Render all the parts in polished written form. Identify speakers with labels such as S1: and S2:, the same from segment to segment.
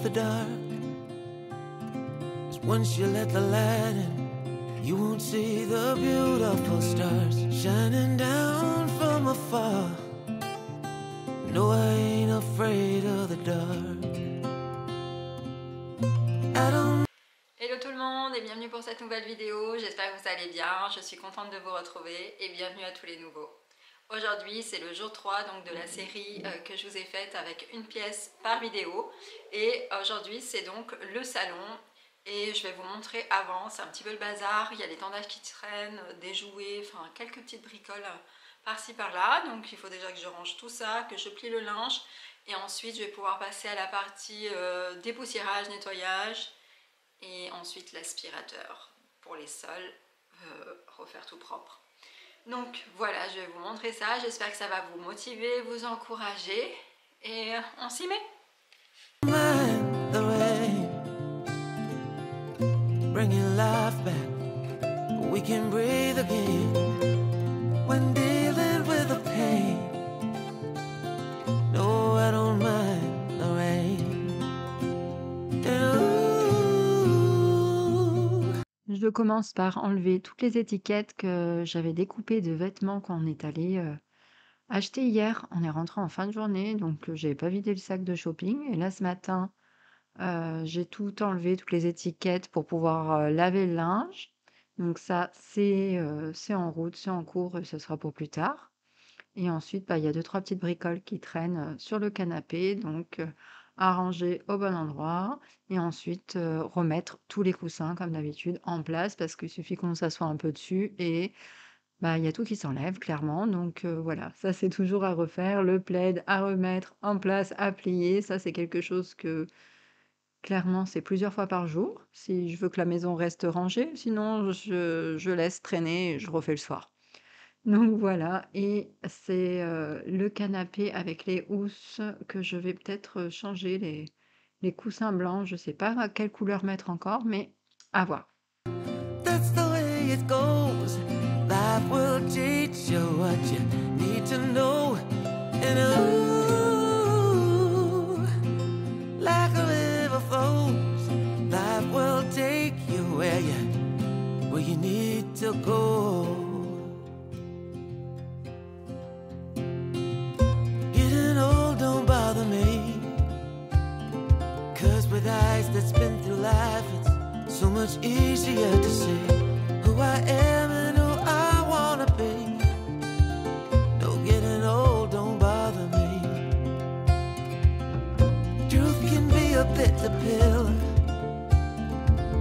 S1: the dark. 'Cause once you let the light in, you won't see the beautiful stars shining down from afar. No, I ain't afraid of the dark. I don't.
S2: Hello tout le monde et bienvenue pour cette nouvelle vidéo, j'espère que vous allez bien, je suis contente de vous retrouver et bienvenue à tous les nouveaux. Aujourd'hui c'est le jour 3 donc, de la série que je vous ai faite avec une pièce par vidéo et aujourd'hui c'est donc le salon et je vais vous montrer avant, c'est un petit peu le bazar, il y a les tendages qui traînent, des jouets, enfin quelques petites bricoles par-ci par-là, donc il faut déjà que je range tout ça, que je plie le linge et ensuite je vais pouvoir passer à la partie dépoussiérage, nettoyage. Et ensuite l'aspirateur pour les sols, refaire tout propre. Donc voilà, je vais vous montrer ça, j'espère que ça va vous motiver, vous encourager et on s'y met. Je commence par enlever toutes les étiquettes que j'avais découpées de vêtements qu'on est allé acheter hier. On est rentré en fin de journée, donc j'avais pas vidé le sac de shopping. Et là, ce matin, j'ai tout enlevé, toutes les étiquettes pour pouvoir laver le linge. Donc ça, c'est en route, c'est en cours et ce sera pour plus tard. Et ensuite, il y a 2-3 petites bricoles qui traînent sur le canapé, donc à ranger au bon endroit et ensuite remettre tous les coussins comme d'habitude en place parce qu'il suffit qu'on s'assoie un peu dessus et il y a tout qui s'enlève clairement, donc voilà, ça c'est toujours à refaire, le plaid à remettre en place, à plier, ça c'est quelque chose que clairement c'est plusieurs fois par jour si je veux que la maison reste rangée, sinon je laisse traîner et je refais le soir. Donc voilà, et c'est le canapé avec les housses que je vais peut-être changer les coussins blancs. Je sais pas quelle couleur mettre encore, mais à voir.
S1: That's the way it goes. Life will teach you what you need to know. And ooh, like a river flows, life will take you where you need to go. With eyes that's been through life, it's so much easier to see who I am and who I wanna be. No, getting old don't bother me. Truth can be a bitter pill,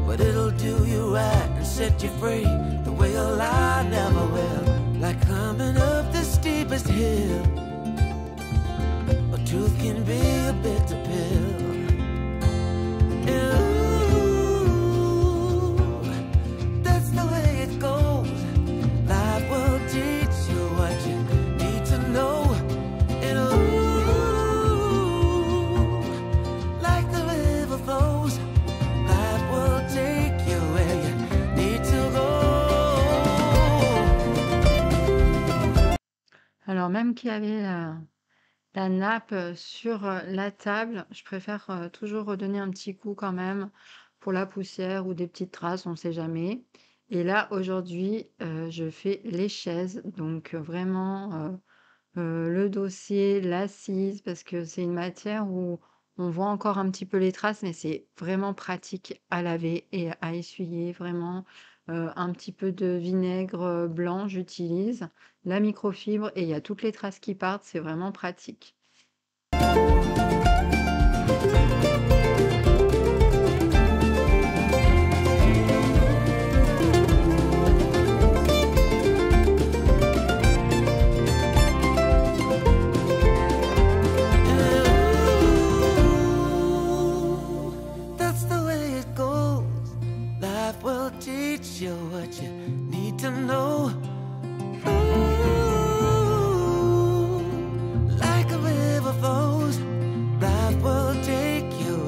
S1: but it'll do you right and set you free the way a lie never will. Like climbing up the steepest hill, but truth can be a bitter pill.
S2: Alors même qu'il y avait la nappe sur la table, je préfère toujours redonner un petit coup quand même pour la poussière ou des petites traces, on ne sait jamais. Et là aujourd'hui, je fais les chaises, donc vraiment le dossier, l'assise, parce que c'est une matière où on voit encore un petit peu les traces, mais c'est vraiment pratique à laver et à essuyer, vraiment. Un petit peu de vinaigre blanc, j'utilise la microfibre et il y a toutes les traces qui partent, c'est vraiment pratique.
S1: Teach you what you need to know. Ooh, like a river flows, life will take you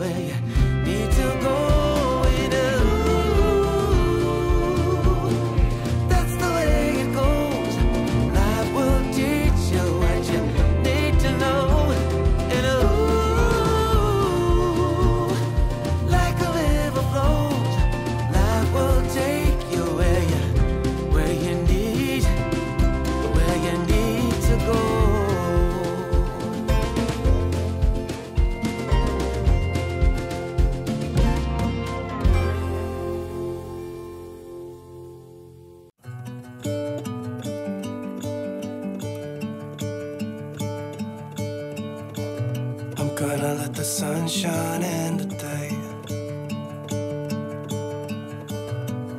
S1: gonna let the sun shine in today.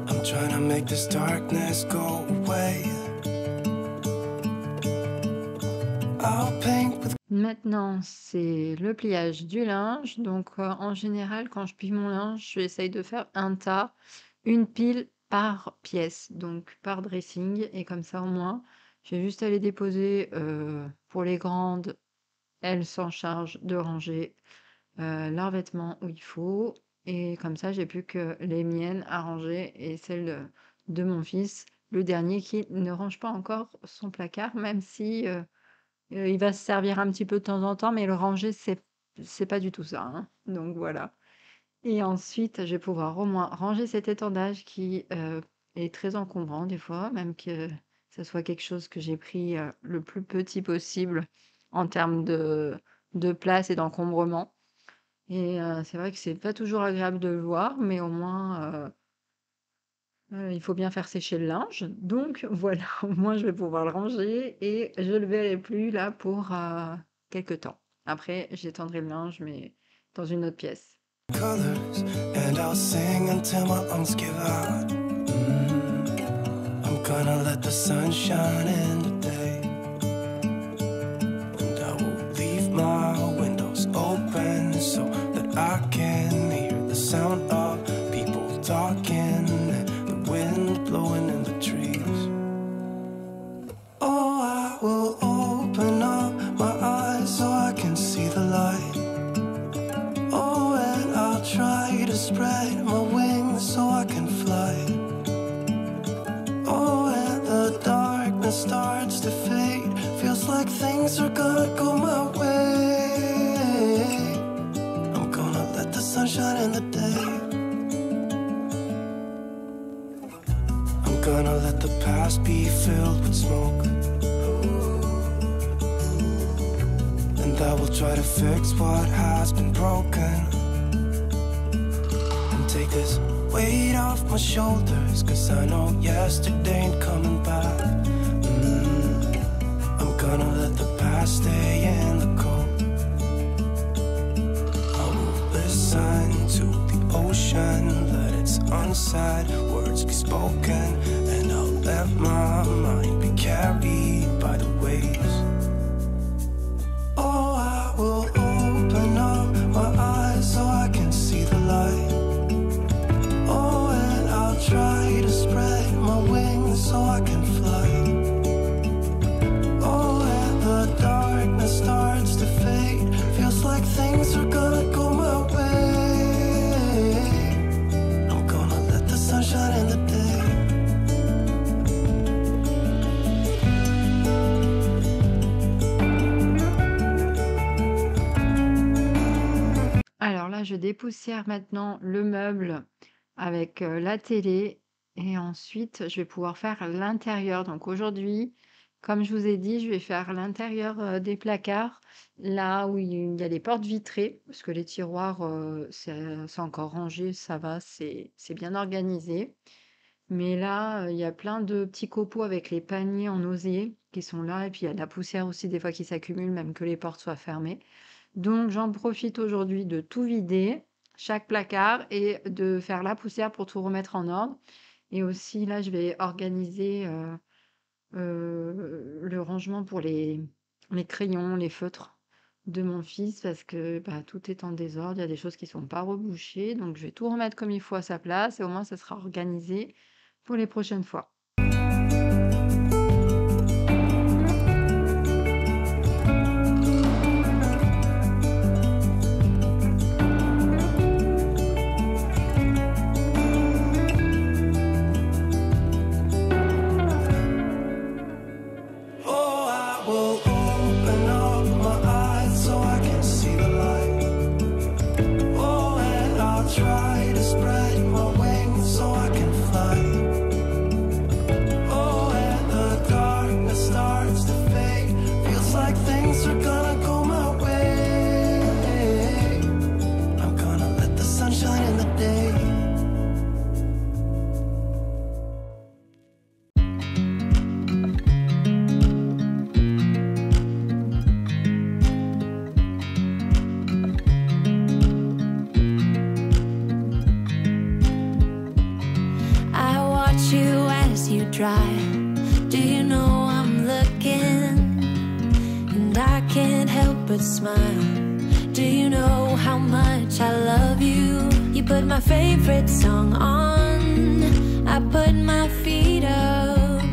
S1: I'm trying to make this darkness go away. I'll paint with...
S2: Maintenant, c'est le pliage du linge. Donc, en général, quand je plie mon linge, j'essaye de faire un tas, une pile par pièce, donc par dressing. Et comme ça, au moins, j'ai juste à les déposer pour les grandes. Elles s'en chargent de ranger leurs vêtements où il faut. Et comme ça, j'ai plus que les miennes à ranger et celles de mon fils, le dernier qui ne range pas encore son placard, même si il va se servir un petit peu de temps en temps, mais le ranger, c'est pas du tout ça, hein. Donc voilà. Et ensuite, je vais pouvoir au moins ranger cet étendage qui est très encombrant des fois, même que ce soit quelque chose que j'ai pris le plus petit possible en termes de place et d'encombrement. Et c'est vrai que c'est pas toujours agréable de le voir, mais au moins, il faut bien faire sécher le linge. Donc voilà, au moins je vais pouvoir le ranger et je le verrai plus là pour quelque temps. Après, j'étendrai le linge, mais dans une autre pièce.
S1: colors, and I'll sing until my lungs give out. I'm gonna let the sun shine in today, and I will leave my windows open so that I can hear the sound of people talking and the wind blowing in the trees. Oh, I will open up my eyes so I can see the light. Oh, and I'll try to spread my wings so I can fly. Oh, and the darkness starts to fade. Feels like things are gonna go my way. I'm gonna let the sun shine in the day. I'm gonna let the past be filled with smoke, and I will try to fix what has been broken, and take this weight off my shoulders, 'cause I know yesterday ain't coming back. I'm gonna let the past stay in the cold. I will listen to the ocean, let its unsaid words be spoken, and I'll let my mind be carried by the waves. Oh, I will open up my eyes so I can see the light. Oh, and I'll try to spread my wings so I can fly. Oh, and the darkness starts to fade. Feels like things are gonna go my way. I'm gonna let the sun shine in the day.
S2: Alors là, je dépoussière maintenant le meuble avec la télé et ensuite je vais pouvoir faire l'intérieur. Donc aujourd'hui, comme je vous ai dit, je vais faire l'intérieur des placards, là où il y a les portes vitrées, parce que les tiroirs, c'est encore rangé, ça va, c'est bien organisé. Mais là, il y a plein de petits copeaux avec les paniers en osier qui sont là, et puis il y a de la poussière aussi des fois qui s'accumule, même que les portes soient fermées. Donc j'en profite aujourd'hui de tout vider, chaque placard, et de faire la poussière pour tout remettre en ordre. Et aussi là, je vais organiser le rangement pour les crayons, les feutres de mon fils, parce que bah, tout est en désordre, il y a des choses qui sont pas rebouchées, donc je vais tout remettre comme il faut à sa place, et au moins ça sera organisé pour les prochaines fois.
S1: Oh, I will open up my eyes so I can see the light. Oh, and I'll try to spread my wings so I can fly. Oh, and the darkness starts to fade. Feels like things are gonna go my way. I'm gonna let the sun shine in the day. try. Do you know I'm looking? And I can't help but smile. Do you know how much I love you? You put my favorite song on, I put my feet up,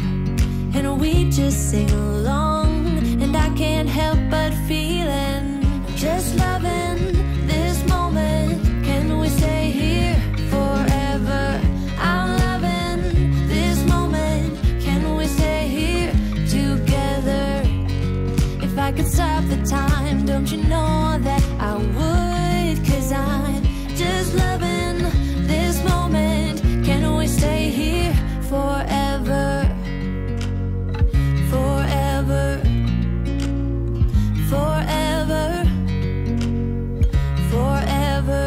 S1: and we just sing along. And I can't help but feeling, just loving this moment. Can we stay here forever? I'm loving this moment. Can we stay here together? If I could stop the time, don't you know that I would? 'Cause I'm just loving this moment. Can we stay here forever? Forever. Forever. Forever.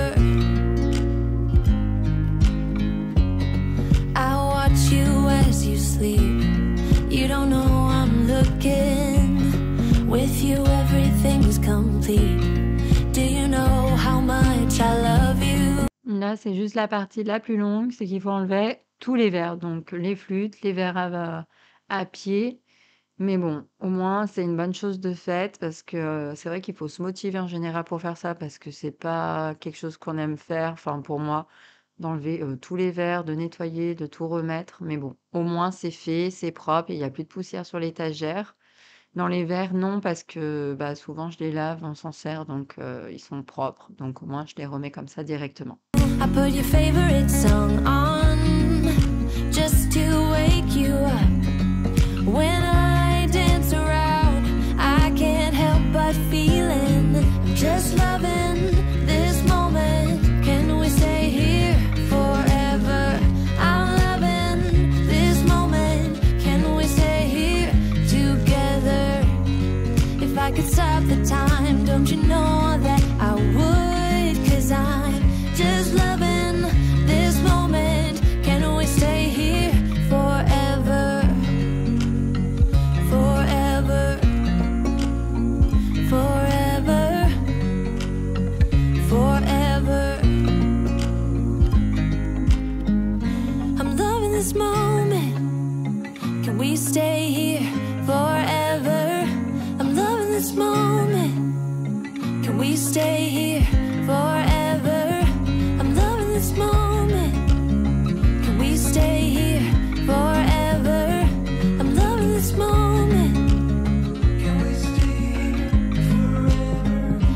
S1: I watch you as you sleep. You don't know I'm looking. With you everything's complete. Do you know how much I love you? Là, c'est juste la partie la plus longue, c'est qu'il faut enlever tous les verres, donc les flûtes, les verres à pied. Mais bon, au moins, c'est une bonne chose de faite parce que c'est vrai qu'il faut se motiver en général pour faire ça parce que c'est pas quelque chose qu'on aime faire. Enfin, pour moi, d'enlever tous les verres, de nettoyer, de tout remettre. Mais bon, au moins, c'est fait, c'est propre et il n'y a plus de poussière sur l'étagère. Dans les verres, non, parce que bah, souvent je les lave, on s'en sert, donc ils sont propres. Donc au moins, je les remets comme ça directement. I put your favorite song on just to wake you up. When I dance around, I can't help but feeling, I'm just loving this moment. Can we stay here forever? I'm loving this moment. Can we stay here together? If I could stop the time, don't you know that I would? 'Cause I'm just loving this moment. Can we stay here forever? Forever. Forever. Forever. I'm loving this moment. Can we stay here forever? I'm loving this moment. Can we stay here forever? I'm loving this moment. Can we stay here forever? I'm loving this moment. Can we stay here forever?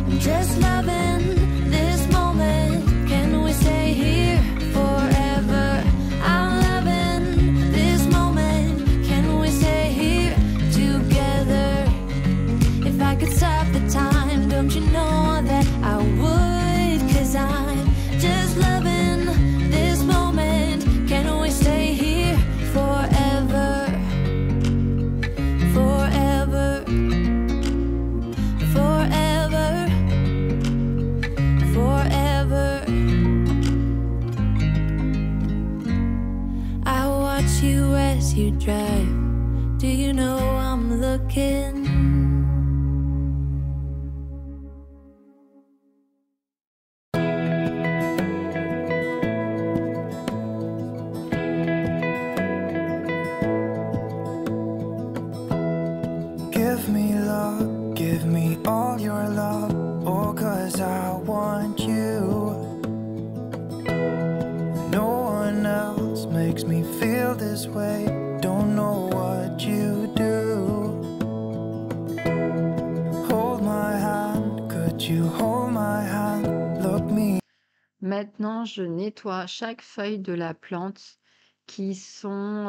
S1: I'm just loving this moment. Can we stay here forever? I'm loving this moment. Can we stay here together? If I could stop the time, don't you know that I would? 'Cause I'm just loving this moment. Can we stay here forever? Forever. Forever. Forever. I watch you as you drive. Do you know I'm looking?
S3: Give me love, give me all your love, oh, 'cause I want you. No one else makes me feel this way, don't know what you do. Hold my hand, could you hold my hand, look me.
S2: Maintenant, je nettoie chaque feuille de la plante qui sont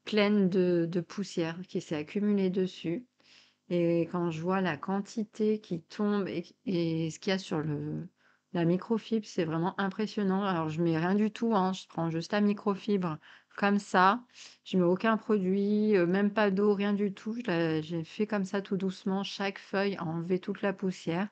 S2: pleines de poussière qui s'est accumulée dessus. Et quand je vois la quantité qui tombe et ce qu'il y a sur la microfibre, c'est vraiment impressionnant. Alors, je mets rien du tout, hein, je prends juste la microfibre comme ça. Je mets aucun produit, même pas d'eau, rien du tout. J'ai fait comme ça tout doucement, chaque feuille a enlevé toute la poussière.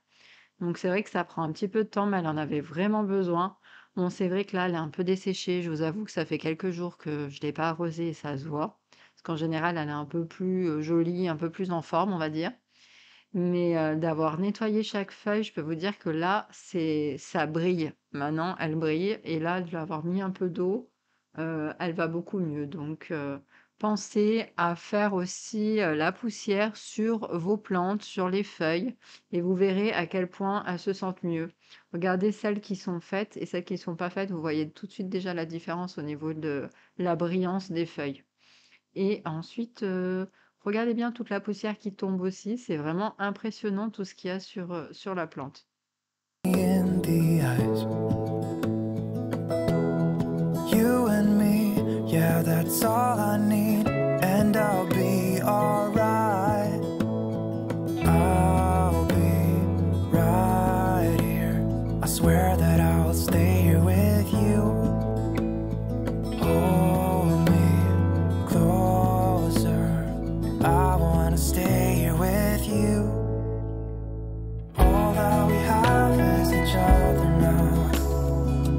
S2: Donc c'est vrai que ça prend un petit peu de temps, mais elle en avait vraiment besoin. Bon, c'est vrai que là, elle est un peu desséchée. Je vous avoue que ça fait quelques jours que je ne l'ai pas arrosée et ça se voit. Parce qu'en général, elle est un peu plus jolie, un peu plus en forme, on va dire. Mais d'avoir nettoyé chaque feuille, je peux vous dire que là, ça brille. Maintenant, elle brille. Et là, de lui avoir mis un peu d'eau, elle va beaucoup mieux. Donc, pensez à faire aussi, la poussière sur vos plantes, sur les feuilles et vous verrez à quel point elles se sentent mieux. Regardez celles qui sont faites et celles qui ne sont pas faites, vous voyez tout de suite déjà la différence au niveau de la brillance des feuilles. Et ensuite, regardez bien toute la poussière qui tombe aussi, c'est vraiment impressionnant tout ce qu'il y a sur la plante.
S3: in the eyes. You and me, yeah, that's all I need, and I'll be alright. I'll be right here. I swear that I'll stay here with you. Hold me closer. I wanna stay here with you. All that we have is each other now.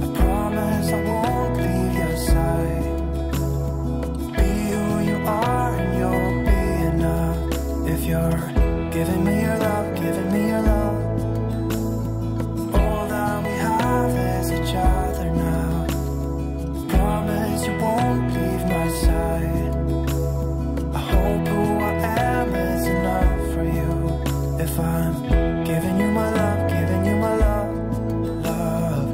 S3: I promise I won't leave your side. Be who you are and you'll be enough. If you're giving me your love, giving me your love. All that we have is each other now. Promise you won't leave my side. I hope who I am is enough for you. If I'm giving you my love, giving you my love, love.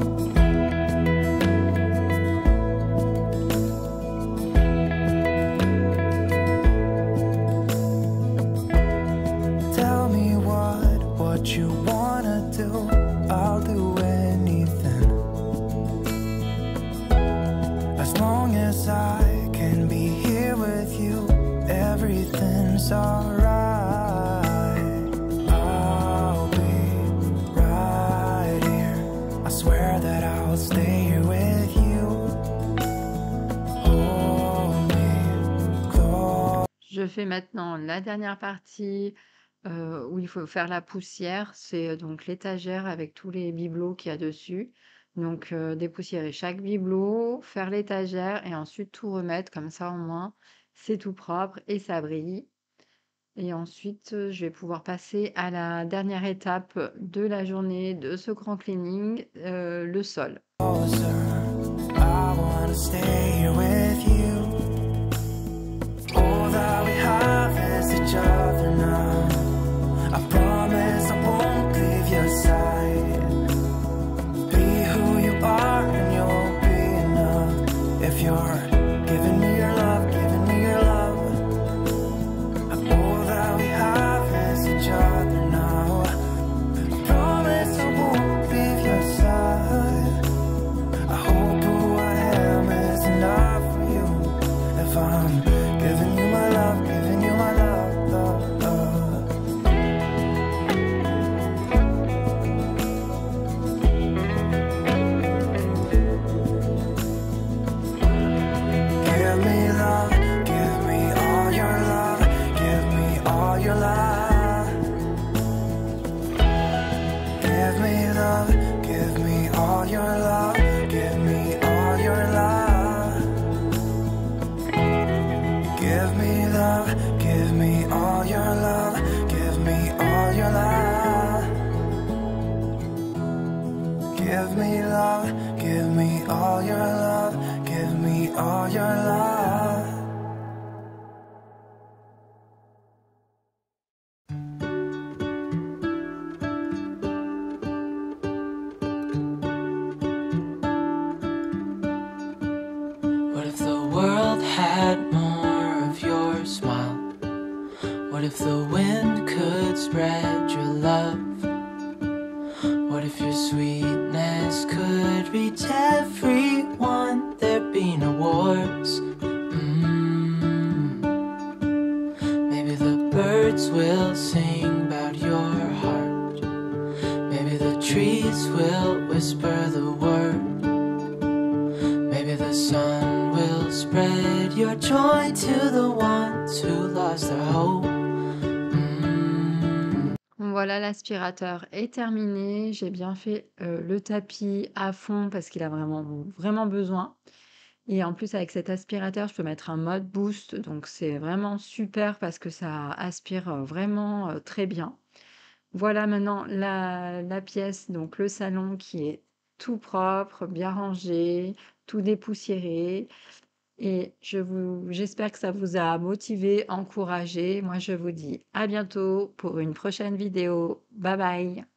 S3: Tell me what you wanna do. I'll do anything. As long as I can be here with you, everything's alright. I'll be right here. I swear that I'll stay here with you. Hold me close.
S2: Je fais maintenant la dernière partie, où il faut faire la poussière. C'est, donc l'étagère avec tous les bibelots qu'il y a dessus. Donc, dépoussiérer chaque bibelot, faire l'étagère et ensuite tout remettre comme ça au moins c'est tout propre et ça brille. Et ensuite, je vais pouvoir passer à la dernière étape de la journée de ce grand cleaning, le sol.
S3: Closer. I wanna stay here with you. All that we have is each other now. I promise I won't leave your side. Be who you are and you'll be enough. If you're giving me your love, giving me your love. All that we have is each other now. I promise I won't leave your side. I hope who I am is enough for you. If I'm giving you my love, giving you my love, love, love. Give me love, give me all your love, give me all your love. Give me love, give me all your love, give me all your love. Give me love, give me all your love, give me all your love. Give me love, give me all your love, give me all your love. What if the world had more of your smile? What if the wind could spread your love? What if your sweetness could reach everyone? There'd be no wars. Maybe the birds will sing about your heart. Maybe the trees will whisper the word. Maybe the sun will spread your joy to the ones who lost their hope.
S2: Voilà, l'aspirateur est terminé. J'ai bien fait le tapis à fond parce qu'il a vraiment besoin. Et en plus, avec cet aspirateur, je peux mettre un mode boost. Donc, c'est vraiment super parce que ça aspire vraiment très bien. Voilà maintenant la pièce, donc le salon qui est tout propre, bien rangé, tout dépoussiérer. Et j'espère que ça vous a motivé, encouragé. Moi, je vous dis à bientôt pour une prochaine vidéo. Bye bye.